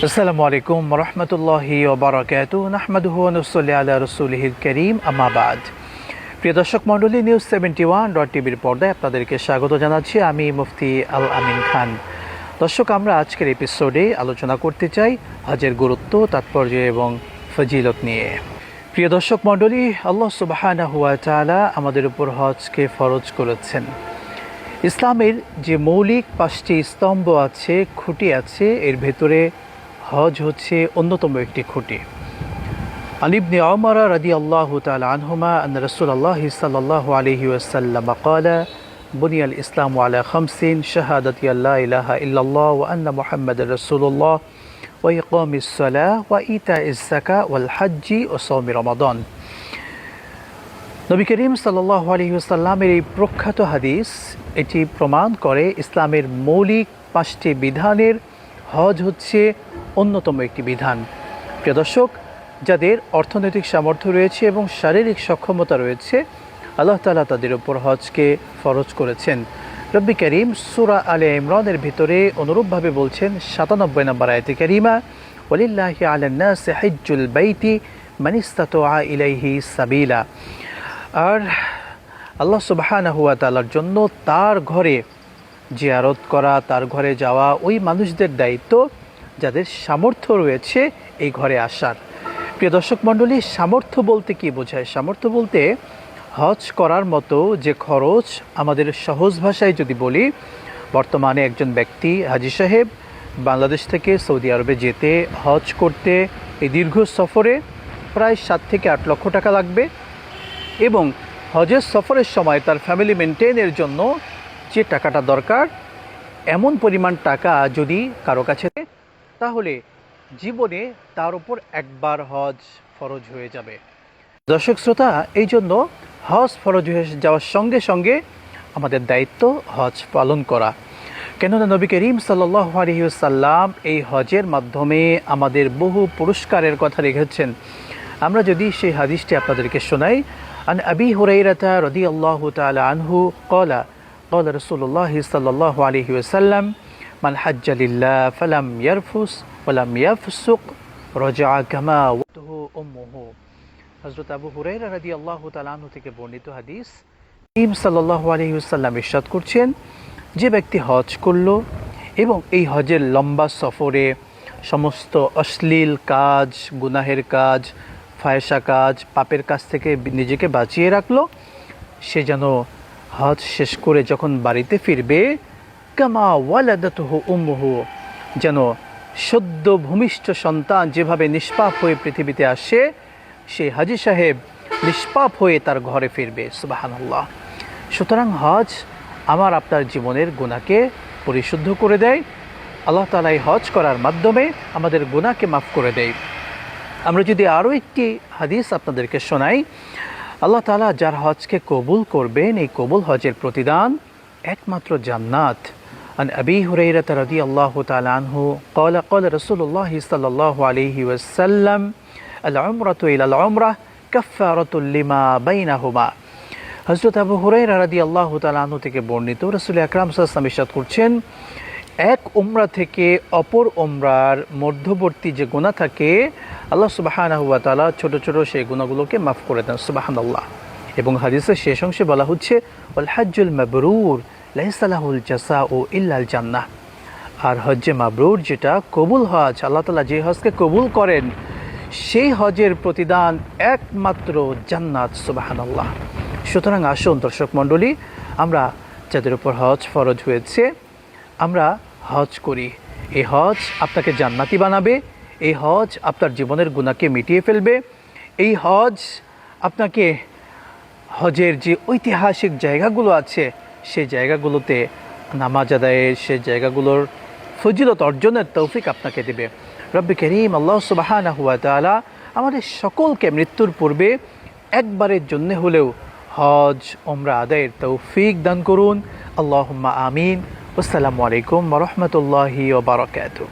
আসসালামু আলাইকুম ওয়া রাহমাতুল্লাহি ওয়া বারাকাতুহু নাহমাদুহু ওয়া নুসাল্লি আলা রাসূলিহিল কারীম আম্মা বাদ। প্রিয় দর্শক মণ্ডলী, নিউজ 71.টিভির পর্দায় আপনাদেরকে স্বাগত জানাচ্ছি। আমি মুফতি আল আমিন খান। দর্শক, আমরা আজকের এপিসোডে আলোচনা করতে চাই হজের গুরুত্ব, তাৎপর্য এবং ফজিলত নিয়ে। প্রিয় দর্শক মণ্ডলী, আল্লাহ সুবহানাহু ওয়া তাআলা আমাদের উপর হজকে ফরজ করেছেন। ইসলামের যে মৌলিক 5টি স্তম্ভ আছে, খুঁটি আছে, এর ভেতরে হজ হচ্ছে অন্যতম একটি খুঁটি। আন ইবনে উমর রাদিয়াল্লাহু তাআলা আনহুমা আন্না রাসূলুল্লাহ সাল্লাল্লাহু আলাইহি ওয়াসাল্লাম ক্বালা বুনিয়াল ইসলামু আলা খামসিন শাহাদাতি আল্লা ইলাহা ইল্লাল্লাহ ওয়া আন্না মুহাম্মাদার রাসূলুল্লাহ ওয়া ইকামিস সালাহ ওয়া ইতাইজ যাকাত ওয়াল হজ্জি ওয়া সাওমি রমাদান। নবী করিম সাল্লাল্লাহু আলাইহি ওয়াসাল্লামের এই প্রখ্যাত হাদিস এটি প্রমাণ করে ইসলামের মৌলিক 5টি বিধানের হজ হচ্ছে অন্যতম একটি বিধান। প্রিয় দর্শক, যাদের অর্থনৈতিক সামর্থ্য রয়েছে এবং শারীরিক সক্ষমতা রয়েছে, আল্লাহ তাআলা তাদের উপর হজকে ফরজ করেছেন। রব্বি করিম সূরা আলে ইমরানের ভিতরে অনুরূপভাবে বলছেন 97 নম্বর আয়াতে কারিমা, ওয়ালিল্লাহি আলান নাসি হিজ্জুল বাইতি মান ইসতাতা ইলাইহি সাবিলা। আর আল্লাহ সুবহানাহু ওয়া তাআলার জন্য তার ঘরে জিয়ারত করা, তার ঘরে যাওয়া ওই মানুষদের দায়িত্ব যাদের সামর্থ্য রয়েছে এই ঘরে আসার। প্রিয় দর্শক মণ্ডলী, সামর্থ্য বলতে কি বোঝায়? সামর্থ্য বলতে হজ করার মতো যে খরচ, আমাদের সহজ ভাষায় যদি বলি, বর্তমানে একজন ব্যক্তি হাজী সাহেব বাংলাদেশ থেকে সৌদি আরবে যেতে, হজ করতে এই দীর্ঘ সফরে প্রায় 7 থেকে 8 লক্ষ টাকা লাগবে এবং হজের সফরের সময় তার ফ্যামিলি মেনটেনের জন্য যে টাকাটা দরকার, এমন পরিমাণ টাকা যদি কারো কাছে, তাহলে জীবনে তার উপর একবার হজ ফরজ হয়ে যাবে। দর্শক শ্রোতা, এই জন্য হজ ফরজ হয়ে যাওয়ার সঙ্গে সঙ্গে আমাদের দায়িত্ব হজ পালন করা। কেননা নবী করিম সাল্লাল্লাহু আলাইহি ওয়াসাল্লাম এই হজের মাধ্যমে আমাদের বহু পুরস্কারের কথা রেখেছেন। আমরা যদি সেই হাদিসটি আপনাদেরকে শোনাই, আন আবি হুরায়রা রাদিয়াল্লাহু তাআলা আনহু ক্বালা ক্বালা রাসূলুল্লাহ সাল্লাল্লাহু আলাইহি ওয়াসাল্লাম মান হাজ্জা লিল্লাহ ফালাম ইয়ারফুস ওয়ালাম ইয়াফসুক রাজা কামা ওয়াতুহু উম্মুহু। হযরত আবু হুরায়রা রাদিয়াল্লাহু তাআলা আনহু থেকে বর্ণিত হাদিস। নবী সাল্লাল্লাহু আলাইহি ওয়াসাল্লাম ইরশাদ করছেন, যে ব্যক্তি হজ করলো এবং এই হজের লম্বা সফরে সমস্ত অশ্লীল কাজ, গুনাহের কাজ, ফায়সা কাজ, পাপের কাজ থেকে নিজেকে বাঁচিয়ে রাখলো, সে যেন হজ শেষ করে যখন বাড়িতে ফিরবে, কামা ওয়ালাদাতুহু উম্মুহু, যেন সদ্য ভূমিষ্ঠ সন্তান যেভাবে নিষ্পাপ হয়ে পৃথিবীতে আসে, সেই হাজী সাহেব নিষ্পাপ হয়ে তার ঘরে ফিরবে। সুবহানাল্লাহ। সুতরাং হজ আমার আপনার জীবনের গুনাহকে পরিশুদ্ধ করে দেয়। আল্লাহ তাআলা এই হজ করার মাধ্যমে আমাদের গুনাহকে মাফ করে দেয়। আমরা যদি আরও একটি হাদিস আপনাদেরকে শোনাই, আল্লাহ তাআলা যার হজকে কবুল করবেন, এই কবুল হজের প্রতিদান একমাত্র জান্নাত। আন আবি হুরায়রা রাদিয়াল্লাহু তাআলা আনহু ক্বালা ক্বালা রাসূলুল্লাহ সাল্লাল্লাহু আলাইহি ওয়াসাল্লাম আল উমরাতু ইলাল উমরাহ কাফফারাতুল লিমা বাইনাহুমা। হযরত আবু হুরায়রা রাদিয়াল্লাহু তাআলা আনহু থেকে বর্ণিত, রাসূল আকরাম সাল্লাল্লাহু আলাইহি ওয়াসাল্লাম ইরশাদ করছেন, এক উমরা থেকে অপর উমরার মধ্যবর্তী যে গুনাহ থাকে, আল্লাহ সুবহানাহু ওয়া তাআলা ছোট ছোট সেই গুনাহগুলোকে মাফ করে দেন। সুবহানাল্লাহ। এবং হাদিসের শেষ অংশে বলা হচ্ছে, ওয়াল হজ্জুল মাবরুর লাইসা লাহুল জাযাউ ইল্লাল জান্নাহ। আর হজ্জে মাবরুর, যেটা কবুল হজ, আল্লাহ তাআলা যে হজকে কবুল করেন, সেই হজের প্রতিদান একমাত্র জান্নাত। সুবহানাল্লাহ। সুতরাং আসুন দর্শক মণ্ডলী, আমরা যাদের উপর হজ ফরজ হয়েছে, আমরা হজ করি। এই হজ আপনাকে জান্নাতি বানাবে, এই হজ আপনার জীবনের গুনাহকে মিটিয়ে ফেলবে, এই হজ আপনাকে হজের যে ঐতিহাসিক জায়গাগুলো আছে সেই জায়গাগুলোতে নামাজ আদায়ের, সেই জায়গাগুলোর ফজিলত অর্জনের তৌফিক আপনাকে দেবে। রব্বি করিম আল্লাহ সুবহানাহু ওয়া তাআলা আমাদের সকলকে মৃত্যুর পূর্বে একবারের জন্য হলেও হজ ওমরা আদায়ের তৌফিক দান করুন। আল্লাহুম্মা আমিন। আসসালামু আলাইকুম ওয়া রাহমাতুল্লাহি ওয়া বারাকাতুহু।